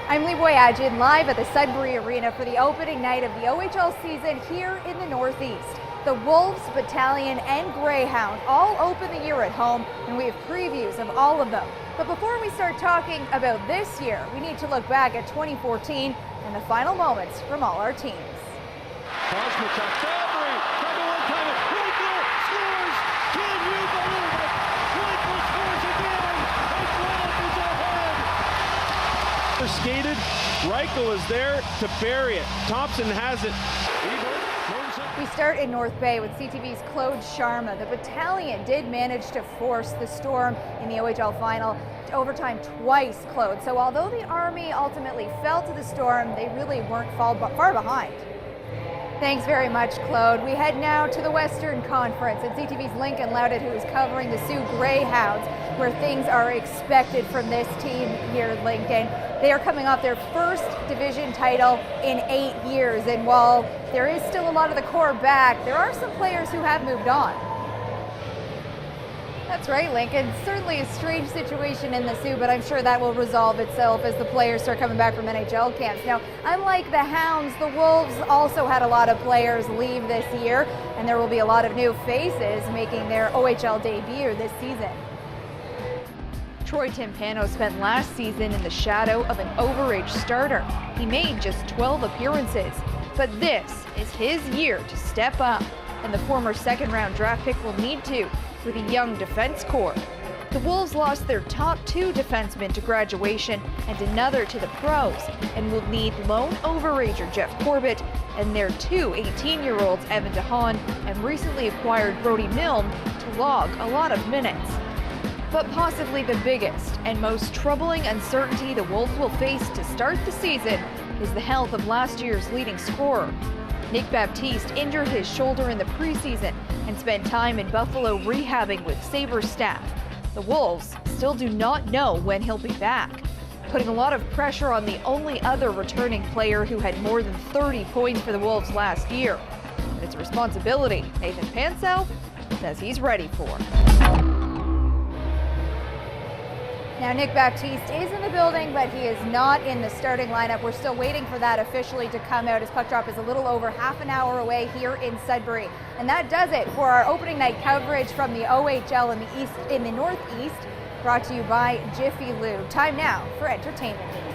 I'm Lee Boyadjian, live at the Sudbury Arena for the opening night of the OHL season here in the Northeast. The Wolves, Battalion, and Greyhound all open the year at home, and we have previews of all of them. But before we start talking about this year, we need to look back at 2014 and the final moments from all our teams. Skated, Reichel is there to bury it. Thompson has it. We start in North Bay with CTV's Claude Sharma. The Battalion did manage to force the Storm in the OHL final to overtime twice, Claude. So although the Army ultimately fell to the Storm, they really weren't far behind. Thanks very much, Claude. We head now to the Western Conference and CTV's Lincoln Loudon, who is covering the Sioux Greyhounds, where things are expected from this team here at Lincoln. They are coming off their first division title in 8 years, and while there is still a lot of the core back, there are some players who have moved on. That's right, Lincoln. Certainly a strange situation in the Sioux, but I'm sure that will resolve itself as the players start coming back from NHL camps. Now, unlike the Hounds, the Wolves also had a lot of players leave this year, and there will be a lot of new faces making their OHL debut this season. Troy Timpano spent last season in the shadow of an overage starter. He made just 12 appearances, but this is his year to step up, and the former second-round draft pick will need to with a young defense corps. The Wolves lost their top 2 defensemen to graduation and another to the pros, and will need lone overager Jeff Corbett and their 2 18-year-olds Evan DeHaan and recently acquired Brody Milne to log a lot of minutes. But possibly the biggest and most troubling uncertainty the Wolves will face to start the season is the health of last year's leading scorer. Nick Baptiste injured his shoulder in the preseason and spent time in Buffalo rehabbing with Sabres staff. The Wolves still do not know when he'll be back, putting a lot of pressure on the only other returning player who had more than 30 points for the Wolves last year. But it's a responsibility Nathan Pansow says he's ready for. Now, Nick Baptiste is in the building, but he is not in the starting lineup. We're still waiting for that officially to come out, as puck drop is a little over half an hour away here in Sudbury. And that does it for our opening night coverage from the OHL in the Northeast, brought to you by Jiffy Lube. Time now for entertainment.